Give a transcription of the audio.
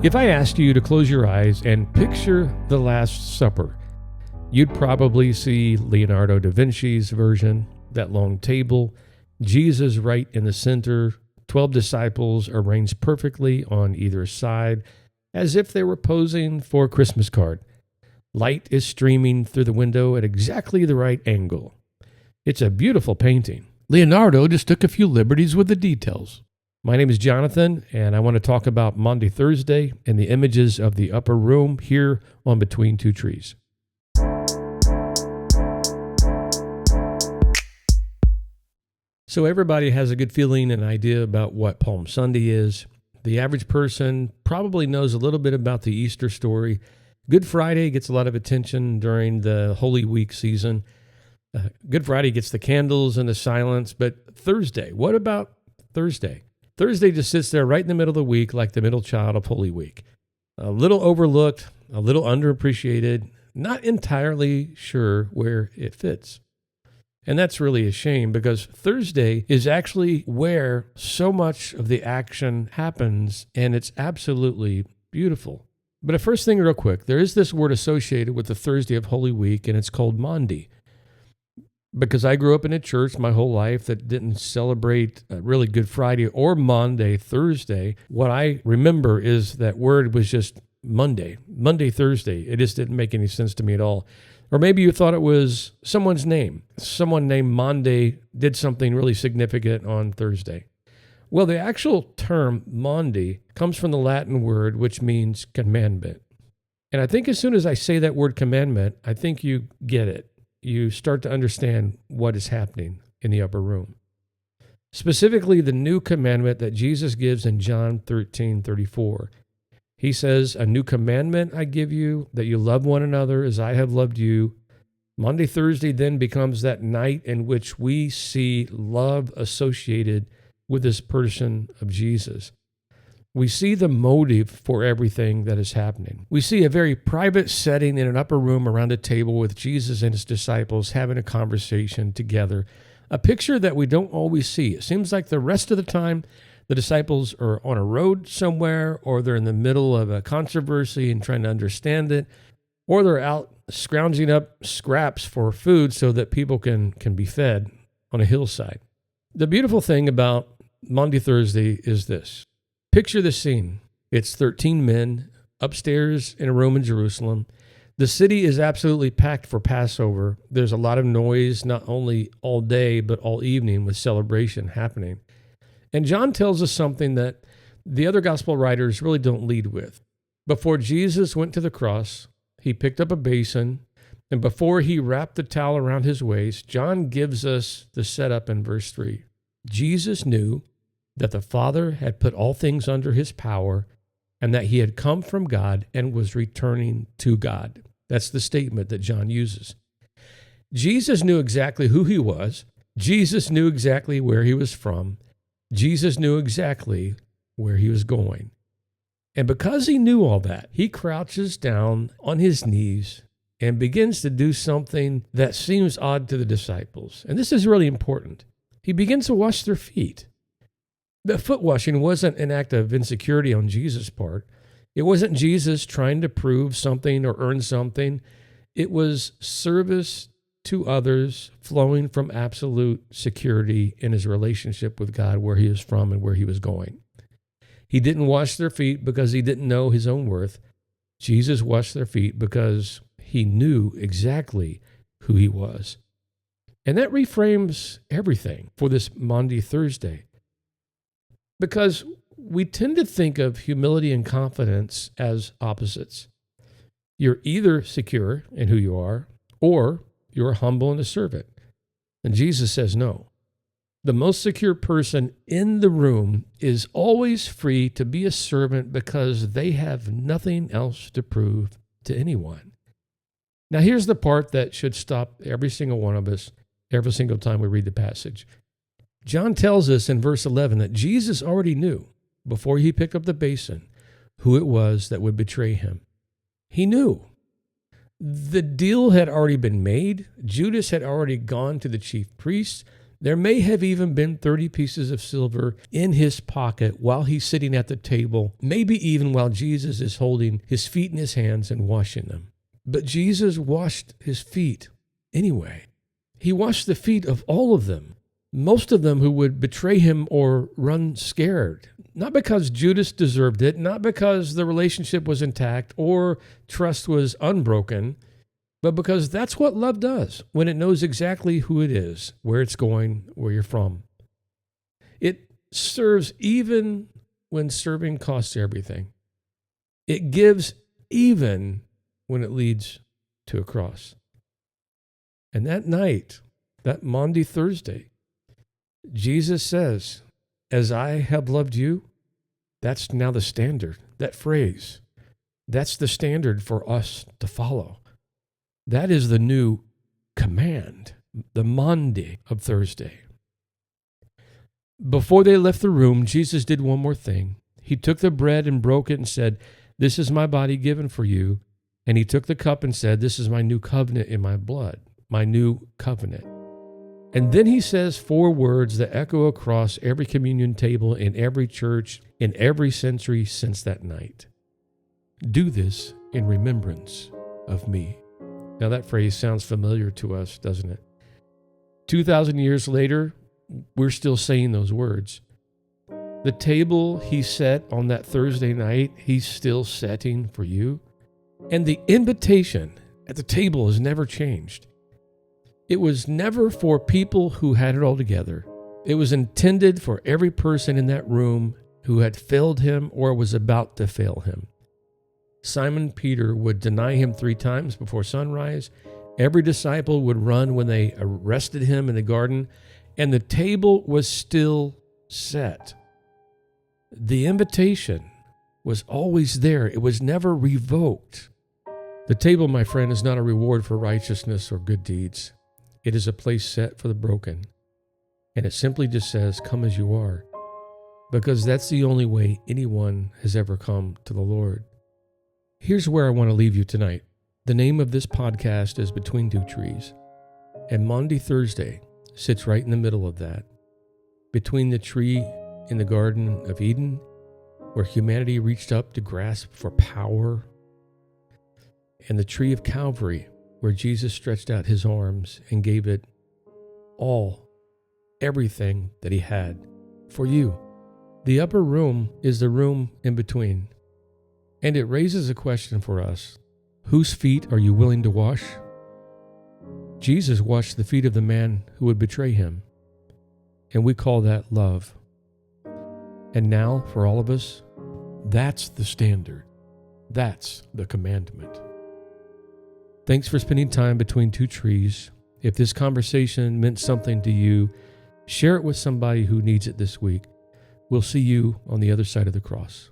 If I asked you to close your eyes and picture the Last Supper, you'd probably see Leonardo da Vinci's version, that long table, Jesus right in the center, 12 disciples arranged perfectly on either side, as if they were posing for a Christmas card. Light is streaming through the window at exactly the right angle. It's a beautiful painting. Leonardo just took a few liberties with the details. My name is Jonathan, and I want to talk about Maundy Thursday and the images of the upper room here on Between Two Trees. So everybody has a good feeling and idea about what Palm Sunday is. The average person probably knows a little bit about the Easter story. Good Friday gets a lot of attention during the Holy Week season. Good Friday gets the candles and the silence, but Thursday, what about Thursday? Thursday just sits there right in the middle of the week like the middle child of Holy Week. A little overlooked, a little underappreciated, not entirely sure where it fits. And that's really a shame because Thursday is actually where so much of the action happens, and it's absolutely beautiful. But a first thing real quick, there is this word associated with the Thursday of Holy Week, and it's called Maundy. Because I grew up in a church my whole life that didn't celebrate really Good Friday or Maundy, Thursday, what I remember is that word was just Monday, Thursday. It just didn't make any sense to me at all. Or maybe you thought it was someone's name. Someone named Maundy did something really significant on Thursday. Well, the actual term Maundy comes from the Latin word, which means commandment. And I think as soon as I say that word commandment, I think you get it. You start to understand what is happening in the upper room. Specifically, the new commandment that Jesus gives in John 13:34. He says, "A new commandment I give you, that you love one another as I have loved you." Maundy Thursday then becomes that night in which we see love associated with this person of Jesus. We see the motive for everything that is happening. We see a very private setting in an upper room around a table with Jesus and his disciples having a conversation together, a picture that we don't always see. It seems like the rest of the time, the disciples are on a road somewhere, or they're in the middle of a controversy and trying to understand it, or they're out scrounging up scraps for food so that people can be fed on a hillside. The beautiful thing about Maundy Thursday is this. Picture the scene. It's 13 men upstairs in a room in Jerusalem. The city is absolutely packed for Passover. There's a lot of noise, not only all day, but all evening with celebration happening. And John tells us something that the other gospel writers really don't lead with. Before Jesus went to the cross, he picked up a basin, and before he wrapped the towel around his waist, John gives us the setup in verse 3. Jesus knew that the Father had put all things under his power, and that he had come from God and was returning to God. That's the statement that John uses. Jesus knew exactly who he was. Jesus knew exactly where he was from. Jesus knew exactly where he was going. And because he knew all that, he crouches down on his knees and begins to do something that seems odd to the disciples. And this is really important. He begins to wash their feet. The foot washing wasn't an act of insecurity on Jesus' part. It wasn't Jesus trying to prove something or earn something. It was service to others flowing from absolute security in his relationship with God, where he was from and where he was going. He didn't wash their feet because he didn't know his own worth. Jesus washed their feet because he knew exactly who he was. And that reframes everything for this Maundy Thursday. Because we tend to think of humility and confidence as opposites. You're either secure in who you are, or you're humble and a servant. And Jesus says no. The most secure person in the room is always free to be a servant because they have nothing else to prove to anyone. Now here's the part that should stop every single one of us every single time we read the passage. John tells us in verse 11 that Jesus already knew, before he picked up the basin, who it was that would betray him. He knew. The deal had already been made. Judas had already gone to the chief priests. There may have even been 30 pieces of silver in his pocket while he's sitting at the table, maybe even while Jesus is holding his feet in his hands and washing them. But Jesus washed his feet anyway. He washed the feet of all of them, most of them who would betray him or run scared. Not because Judas deserved it, not because the relationship was intact or trust was unbroken, but because that's what love does when it knows exactly who it is, where it's going, where you're from. It serves even when serving costs everything. It gives even when it leads to a cross. And that night, that Maundy Thursday, Jesus says, as I have loved you, that's now the standard. That phrase, that's the standard for us to follow. That is the new command, the Maundy of Thursday. Before they left the room, Jesus did one more thing. He took the bread and broke it and said, "This is my body given for you." And he took the cup and said, "This is my new covenant in my blood, my new covenant." And then he says 4 words that echo across every communion table in every church in every century since that night. Do this in remembrance of me. Now that phrase sounds familiar to us, doesn't it? 2,000 years later, we're still saying those words. The table he set on that Thursday night, he's still setting for you. And the invitation at the table has never changed. It was never for people who had it all together. It was intended for every person in that room who had failed him or was about to fail him. Simon Peter would deny him 3 times before sunrise. Every disciple would run when they arrested him in the garden, and the table was still set. The invitation was always there. It was never revoked. The table, my friend, is not a reward for righteousness or good deeds. It is a place set for the broken. And it simply just says, come as you are, because that's the only way anyone has ever come to the Lord. Here's where I want to leave you tonight. The name of this podcast is Between Two Trees, and Maundy Thursday sits right in the middle of that, between the tree in the Garden of Eden, where humanity reached up to grasp for power, and the tree of Calvary, where Jesus stretched out his arms and gave it all, everything that he had for you. The upper room is the room in between. And it raises a question for us. Whose feet are you willing to wash? Jesus washed the feet of the man who would betray him. And we call that love. And now, for all of us, that's the standard. That's the commandment. Thanks for spending time between two trees. If this conversation meant something to you, share it with somebody who needs it this week. We'll see you on the other side of the cross.